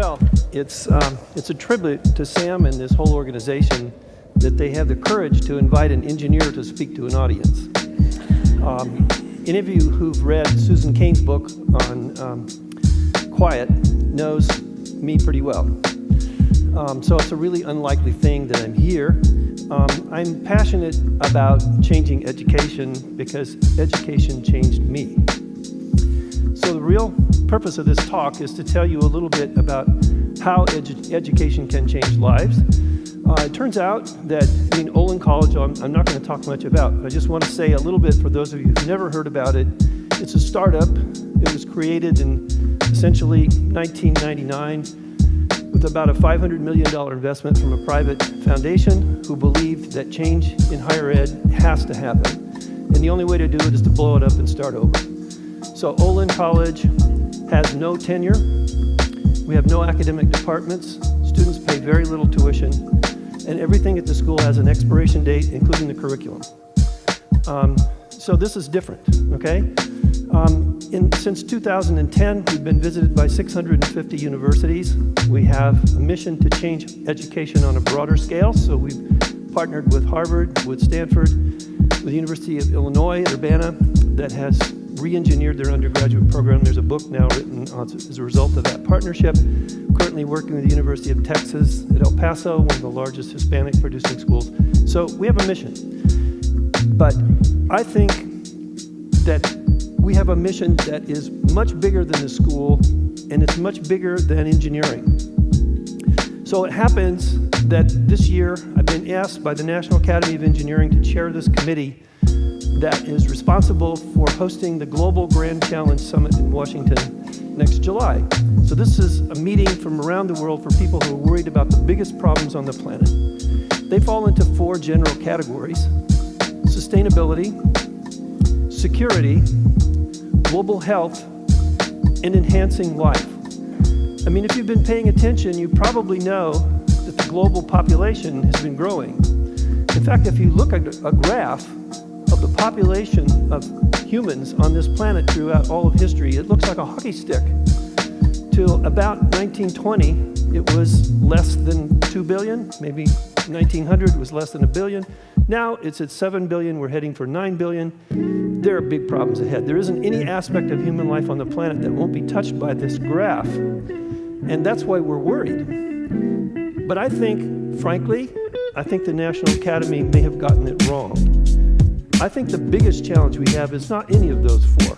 Well, it's a tribute to Sam and this whole organization that they have the courage to invite an engineer to speak to an audience. Any of you who've read Susan Cain's book on quiet knows me pretty well. So it's a really unlikely thing that I'm here. I'm passionate about changing education because education changed me. So the real purpose of this talk is to tell you a little bit about how education can change lives. It turns out that Olin College, I'm not going to talk much about. I just want to say a little bit for those of you who've never heard about it. It's a startup. It was created in essentially 1999 with about a $500 million investment from a private foundation who believed that change in higher ed has to happen. And the only way to do it is to blow it up and start over. So Olin College has no tenure. We have no academic departments. Students pay very little tuition. And everything at the school has an expiration date, including the curriculum. So this is different, okay? Since 2010, we've been visited by 650 universities. We have a mission to change education on a broader scale. So we've partnered with Harvard, with Stanford, with the University of Illinois at Urbana that has re-engineered their undergraduate program. There's a book now written as a result of that partnership. Currently working with the University of Texas at El Paso, one of the largest Hispanic producing schools. So we have a mission. But I think that we have a mission that is much bigger than the school, and it's much bigger than engineering. So it happens that this year I've been asked by the National Academy of Engineering to chair this committee that is responsible for hosting the Global Grand Challenge Summit in Washington next July. So this is a meeting from around the world for people who are worried about the biggest problems on the planet. They fall into four general categories: sustainability, security, global health, and enhancing life. I mean, if you've been paying attention, you probably know that the global population has been growing. In fact, if you look at a graph of the population of humans on this planet throughout all of history, it looks like a hockey stick. Till about 1920, it was less than 2 billion. Maybe 1900 was less than 1 billion. Now it's at 7 billion. We're heading for 9 billion. There are big problems ahead. There isn't any aspect of human life on the planet that won't be touched by this graph. And that's why we're worried. But I think, frankly, I think the National Academy may have gotten it wrong. I think the biggest challenge we have is not any of those four.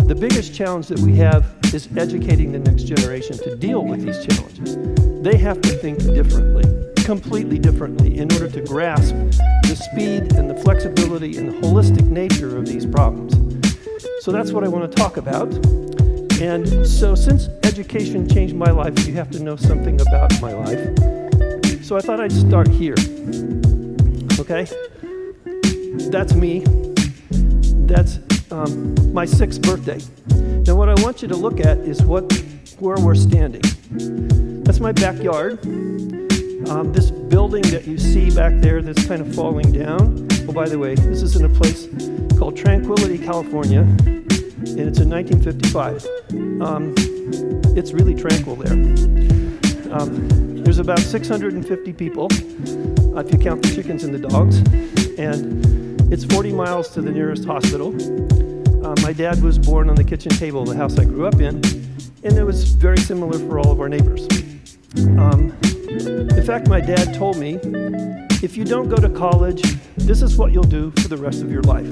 The biggest challenge that we have is educating the next generation to deal with these challenges. They have to think differently, completely differently, in order to grasp the speed and the flexibility and the holistic nature of these problems. So that's what I want to talk about. And so since education changed my life, you have to know something about my life. So I thought I'd start here, okay? That's me. That's my 6th birthday. Now what I want you to look at is where we're standing. That's my backyard. This building that you see back there that's kind of falling down. Oh, by the way, this is in a place called Tranquility, California, and it's in 1955. It's really tranquil there. There's about 650 people, if you count the chickens and the dogs, and it's 40 miles to the nearest hospital. My dad was born on the kitchen table of the house I grew up in, and it was very similar for all of our neighbors. In fact, my dad told me, if you don't go to college, this is what you'll do for the rest of your life.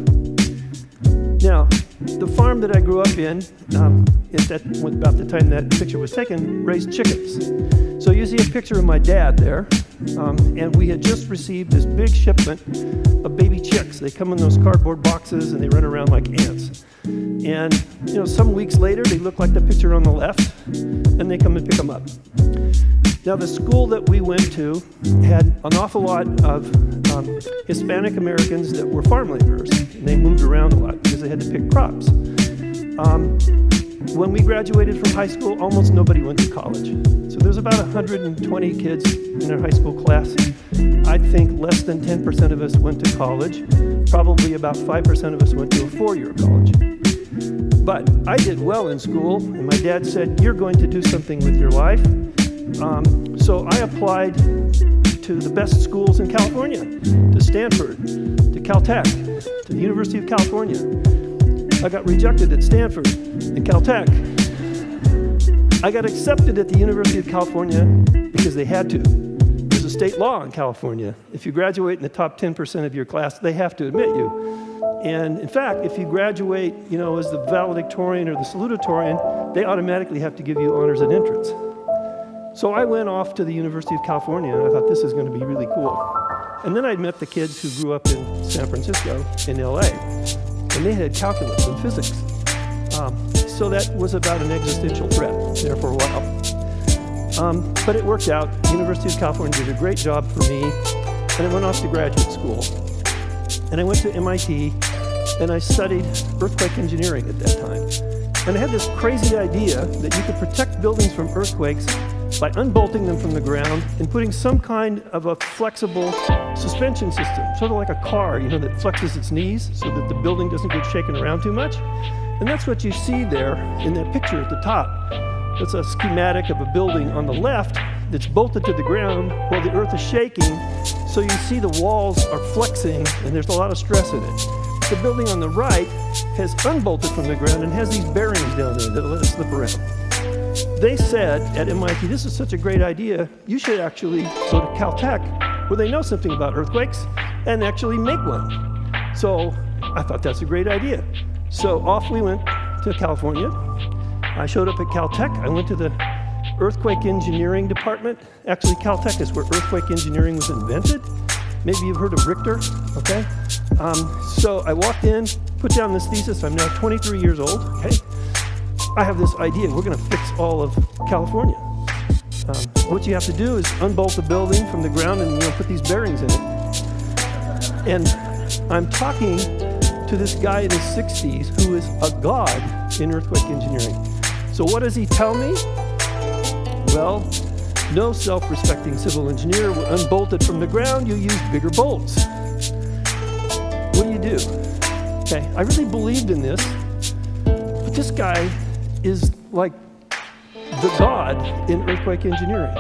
Now, the farm that I grew up in, about the time that picture was taken, raised chickens. So you see a picture of my dad there, and we had just received this big shipment of baby chicks. They come in those cardboard boxes and they run around like ants. And some weeks later, they look like the picture on the left, and they come and pick them up. Now, the school that we went to had an awful lot of Hispanic Americans that were farm laborers, and they moved around a lot because they had to pick crops. When we graduated from high school, almost nobody went to college. So there's about 120 kids in our high school class. I think less than 10% of us went to college. Probably about 5% of us went to a 4-year college. But I did well in school, and my dad said, you're going to do something with your life. So I applied to the best schools in California, to Stanford, to Caltech, to the University of California. I got rejected at Stanford and Caltech. I got accepted at the University of California because they had to. There's a state law in California. If you graduate in the top 10% of your class, they have to admit you. And in fact, if you graduate, as the valedictorian or the salutatorian, they automatically have to give you honors at entrance. So I went off to the University of California, and I thought, this is going to be really cool. And then I met the kids who grew up in San Francisco, in LA, and they had calculus and physics. So that was about an existential threat there for a while. But it worked out. The University of California did a great job for me, and I went off to graduate school. And I went to MIT, and I studied earthquake engineering at that time. And I had this crazy idea that you could protect buildings from earthquakes by unbolting them from the ground and putting some kind of a flexible suspension system, sort of like a car, that flexes its knees so that the building doesn't get shaken around too much. And that's what you see there in that picture at the top. That's a schematic of a building on the left that's bolted to the ground while the earth is shaking. So you see the walls are flexing and there's a lot of stress in it. The building on the right has unbolted from the ground and has these bearings down there that let it slip around. They said at MIT, this is such a great idea, you should actually go to Caltech, where they know something about earthquakes, and actually make one. So I thought that's a great idea. So off we went to California. I showed up at Caltech. I went to the earthquake engineering department. Actually, Caltech is where earthquake engineering was invented. Maybe you've heard of Richter, okay? So I walked in, put down this thesis. I'm now 23 years old, okay? I have this idea. We're going to fix all of California. What you have to do is unbolt the building from the ground and put these bearings in it. And I'm talking to this guy in his 60s who is a god in earthquake engineering. So what does he tell me? Well, no self-respecting civil engineer will unbolt it from the ground. You use bigger bolts. What do you do? Okay, I really believed in this, but this guy is like the god in earthquake engineering.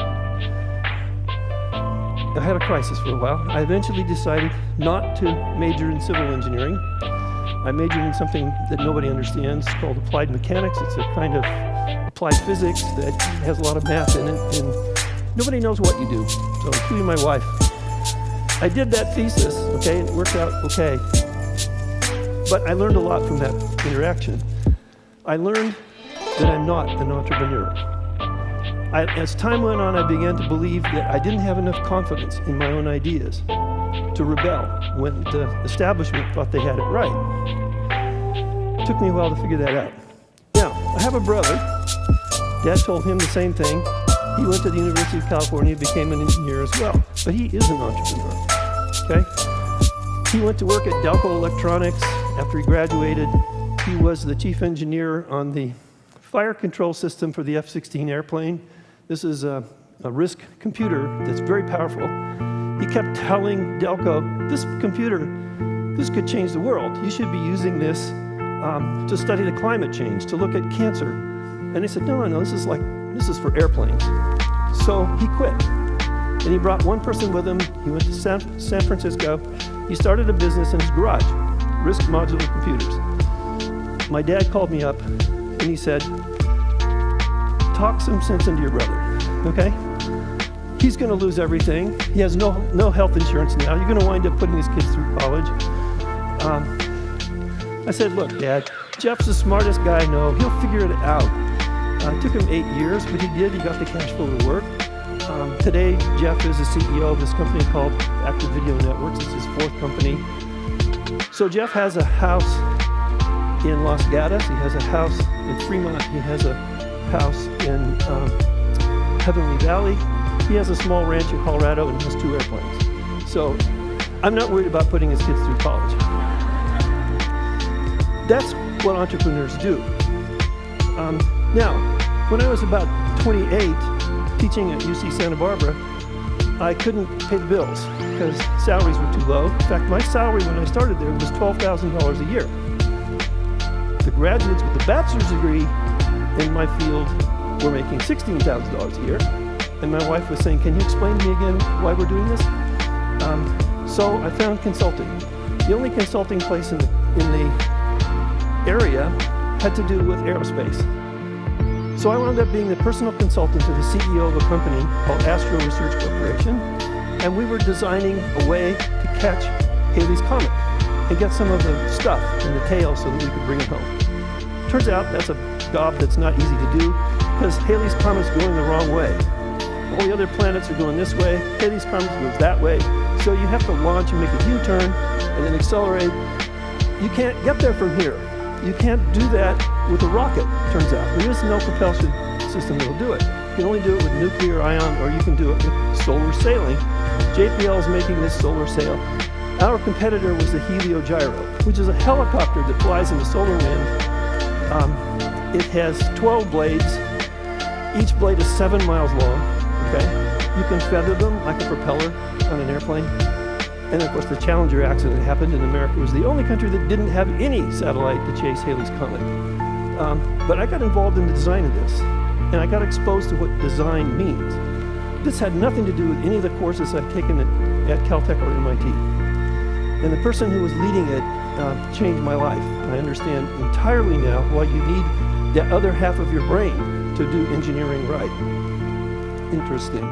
I had a crisis for a while. I eventually decided not to major in civil engineering. I majored in something that nobody understands called applied mechanics. It's a kind of applied physics that has a lot of math in it, and nobody knows what you do, so including my wife. I did that thesis, okay, and it worked out okay. But I learned a lot from that interaction. I learned that I'm not an entrepreneur. As time went on, I began to believe that I didn't have enough confidence in my own ideas to rebel when the establishment thought they had it right. It took me a while to figure that out. Now, I have a brother. Dad told him the same thing. He went to the University of California, became an engineer as well, but he is an entrepreneur, okay? He went to work at Delco Electronics after he graduated. He was the chief engineer on the fire control system for the F-16 airplane. This is a RISC computer that's very powerful. He kept telling Delco, this computer, this could change the world. You should be using this to study the climate change, to look at cancer. And they said, no, this is for airplanes. So he quit. And he brought one person with him. He went to San Francisco. He started a business in his garage, RISC modular computers. My dad called me up and he said, talk some sense into your brother, okay? He's gonna lose everything. He has no health insurance now. You're gonna wind up putting his kids through college. I said, look, Dad, Jeff's the smartest guy I know. He'll figure it out. It took him 8 years, but he did. He got the cash flow to work. Today, Jeff is the CEO of this company called Active Video Networks. It's his fourth company. So Jeff has a house in Los Gatos. He has a house in Fremont. He has a house in Heavenly Valley. He has a small ranch in Colorado and has 2 airplanes. So I'm not worried about putting his kids through college. That's what entrepreneurs do. Now, when I was about 28, teaching at UC Santa Barbara, I couldn't pay the bills because salaries were too low. In fact, my salary when I started there was $12,000 a year. the graduates with a bachelor's degree in my field were making $16,000 a year. And my wife was saying, can you explain to me again why we're doing this? So I found consulting. The only consulting place in the area had to do with aerospace. So I wound up being the personal consultant to the CEO of a company called Astro Research Corporation, and we were designing a way to catch Halley's Comet and get some of the stuff in the tail so that we could bring it home. Turns out that's a job that's not easy to do because Halley's Comet's going the wrong way. All the other planets are going this way, Halley's Comet goes that way, so you have to launch and make a U-turn and then accelerate. You can't get there from here. You can't do that with a rocket, turns out. There is no propulsion system that will do it. You can only do it with nuclear ion, or you can do it with solar sailing. JPL is making this solar sail. Our competitor was the Heliogyro, which is a helicopter that flies in the solar wind. It has 12 blades. Each blade is 7 miles long, okay? You can feather them like a propeller on an airplane. And of course, the Challenger accident happened, and America was the only country that didn't have any satellite to chase Halley's Comet. But I got involved in the design of this, and I got exposed to what design means. This had nothing to do with any of the courses I've taken at Caltech or MIT. And the person who was leading it changed my life. I understand entirely now why you need the other half of your brain to do engineering right. Interesting.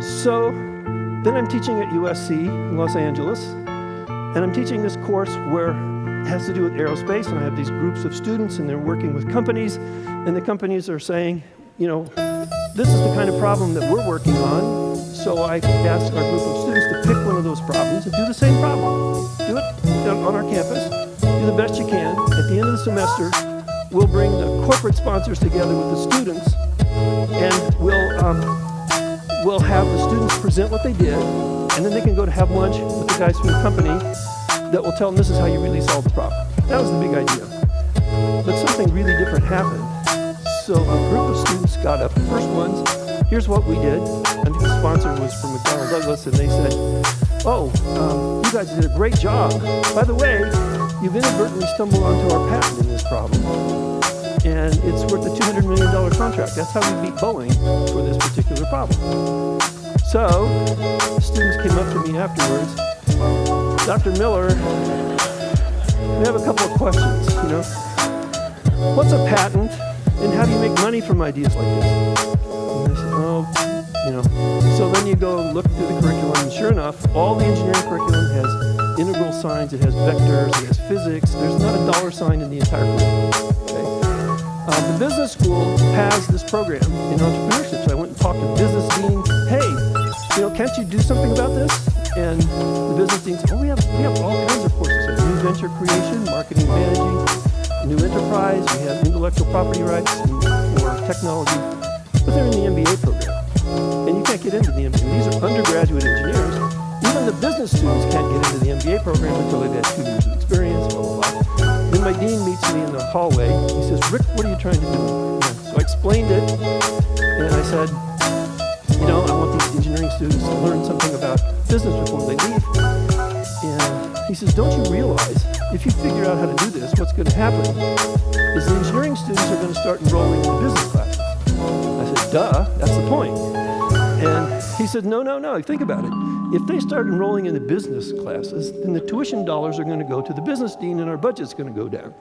So then I'm teaching at USC in Los Angeles, and I'm teaching this course where it has to do with aerospace, and I have these groups of students, and they're working with companies, and the companies are saying, you know, this is the kind of problem that we're working on, so I asked our group of students to pick one of those problems and do the same problem. Do it on our campus, do the best you can. At the end of the semester, we'll bring the corporate sponsors together with the students, and we'll have the students present what they did, and then they can go to have lunch with the guys from the company that will tell them this is how you really solve the problem. That was the big idea. But something really different happened. So a group of students got up, the first ones, here's what we did. I think the sponsor was from McDonnell Douglas, and they said, oh, you guys did a great job. By the way, you've inadvertently stumbled onto our patent in this problem, and it's worth a $200 million contract. That's how we beat Boeing for this particular problem. So, students came up to me afterwards, Dr. Miller, we have a couple of questions, you know. What's a patent, and how do you make money from ideas like this? And I said, oh, you know. So then you go look through the curriculum, and sure enough, all the engineering curriculum has integral signs, it has vectors, it has physics. There's not a dollar sign in the entire curriculum. Okay? The business school has this program in entrepreneurship, so I went and talked to the business dean. Hey, you know, can't you do something about this? And the business dean said, oh, we have all kinds of courses. We have new venture creation, marketing managing, new enterprise, we have intellectual property rights for technology, but they're in the MBA program. And you can't get into the MBA. These are undergraduate engineers. Even the business students can't get into the MBA program until they've had 2 years of experience, blah, blah, blah. Then my dean meets me in the hallway. He says, Rick, what are you trying to do? So I explained it, and I said, you know, I want these engineering students to learn something about business before they leave. And he says, don't you realize, if you figure out how to do this, what's going to happen is the engineering students are going to start enrolling in the business classes. I said, duh, that's the point. And he said, no, think about it. If they start enrolling in the business classes, then the tuition dollars are going to go to the business dean and our budget's going to go down.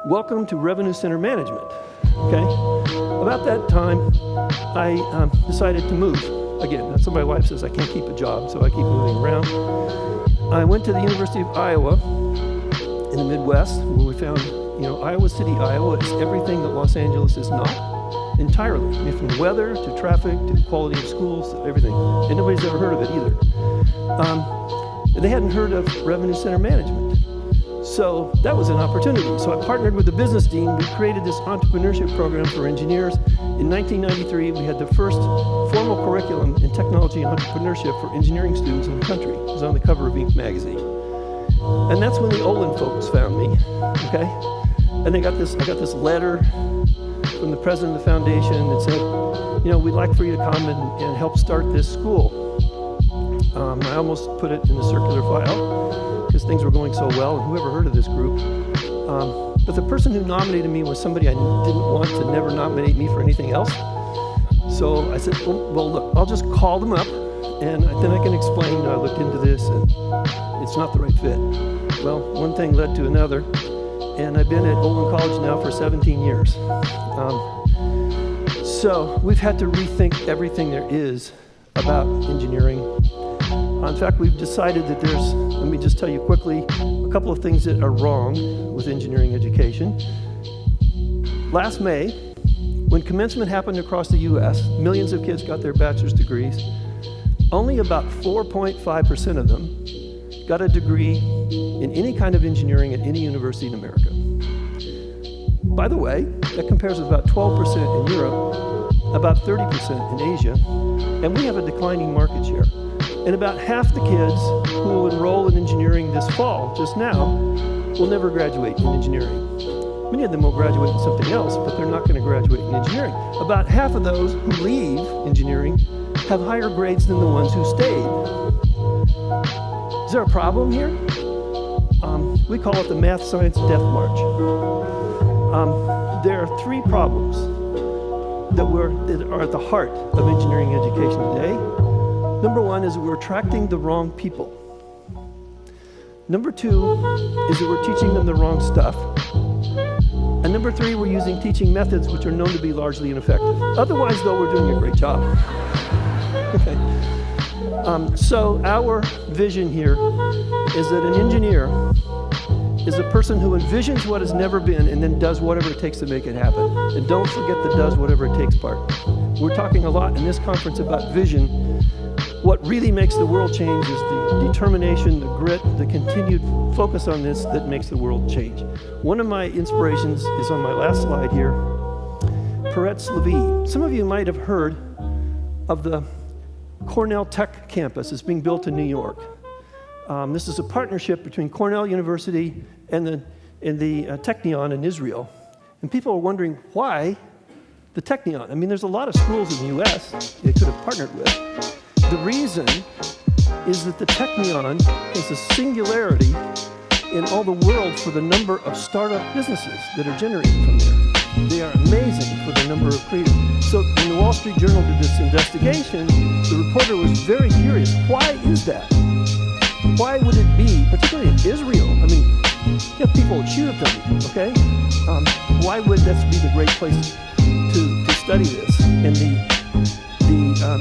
Welcome to revenue center management, okay? About that time, I decided to move. Again, that's what my wife says, I can't keep a job, so I keep moving around. I went to the University of Iowa in the Midwest, where we found, you know, Iowa City, Iowa is everything that Los Angeles is not, entirely. I mean, from weather to traffic to quality of schools, to everything. And nobody's ever heard of it either. They hadn't heard of revenue center management. So that was an opportunity. So I partnered with the business dean. We created this entrepreneurship program for engineers. In 1993, we had the first formal curriculum in technology and entrepreneurship for engineering students in the country. It was on the cover of Inc. magazine. And that's when the Olin folks found me, okay? And I got this letter from the president of the foundation that said, you know, we'd like for you to come and help start this school. I almost put it in the circular file because things were going so well, and whoever heard of this group? But the person who nominated me was somebody I didn't want to never nominate me for anything else. So I said, well, look, I'll just call them up, and then I can explain, I looked into this, and it's not the right fit. Well, one thing led to another, and I've been at Olin College now for 17 years. So we've had to rethink everything there is about engineering. In fact, we've decided that let me just tell you quickly, a couple of things that are wrong with engineering education. Last May, when commencement happened across the US, millions of kids got their bachelor's degrees. Only about 4.5% of them got a degree in any kind of engineering at any university in America. By the way, that compares with about 12% in Europe, about 30% in Asia, and we have a declining market share. And about half the kids who will enroll in engineering this fall, just now, will never graduate in engineering. Many of them will graduate in something else, but they're not going to graduate in engineering. About half of those who leave engineering have higher grades than the ones who stayed. Is there a problem here? We call it the math science death march. There are three problems that are at the heart of engineering education today. Number one is that we're attracting the wrong people. Number two is that we're teaching them the wrong stuff. And number three, we're using teaching methods which are known to be largely ineffective. Otherwise, though, we're doing a great job. Okay. So our vision here is that an engineer is a person who envisions what has never been and then does whatever it takes to make it happen. And don't forget the does whatever it takes part. We're talking a lot in this conference about vision. What really makes the world change is the determination, the grit, the continued focus on this that makes the world change. One of my inspirations is on my last slide here, Peretz Levi. Some of you might have heard of the Cornell Tech campus. It's being built in New York. This is a partnership between Cornell University and the Technion in Israel. And people are wondering why the Technion. I mean, there's a lot of schools in the US they could have partnered with. The reason is that the Technion is a singularity in all the world for the number of startup businesses that are generated from there. They are amazing for the number of creators. So when the Wall Street Journal did this investigation, the reporter was very curious. Why is that? Why would it be, particularly in Israel? I mean, you have people shoot at them, okay? Why would that be the great place to study this? And the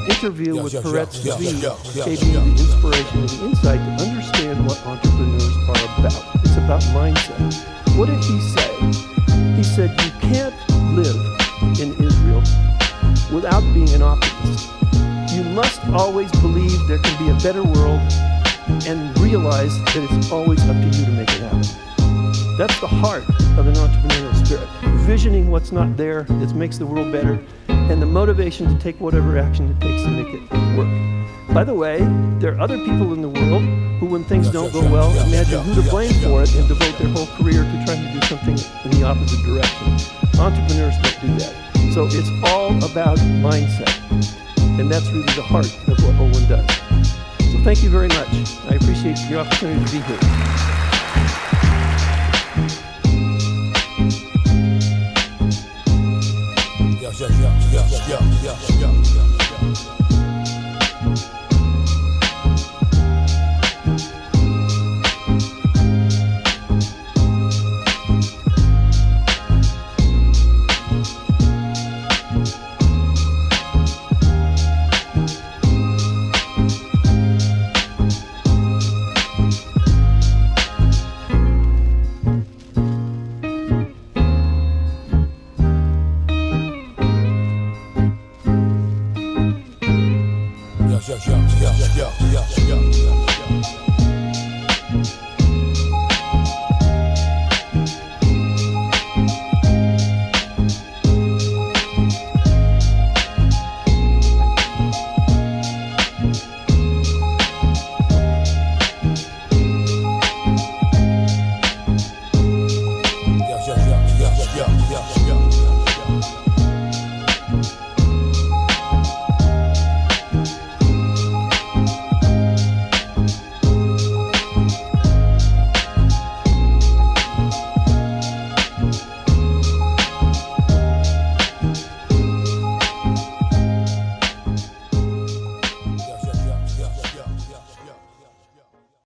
interview with Peretz Levi gave me the inspiration and the insight to understand what entrepreneurs are about. It's about mindset. What did he say? He said, you can't live in Israel without being an optimist. You must always believe there can be a better world and realize that it's always up to you to make it happen. That's the heart of an entrepreneurial spirit. Visioning what's not there that makes the world better, and the motivation to take whatever action it takes to make it work. By the way, there are other people in the world who, when things don't go well, imagine who to blame for it and devote their whole career to trying to do something in the opposite direction. Entrepreneurs don't do that. So it's all about mindset. And that's really the heart of what Olin does. So thank you very much. I appreciate the opportunity to be here. Yeah.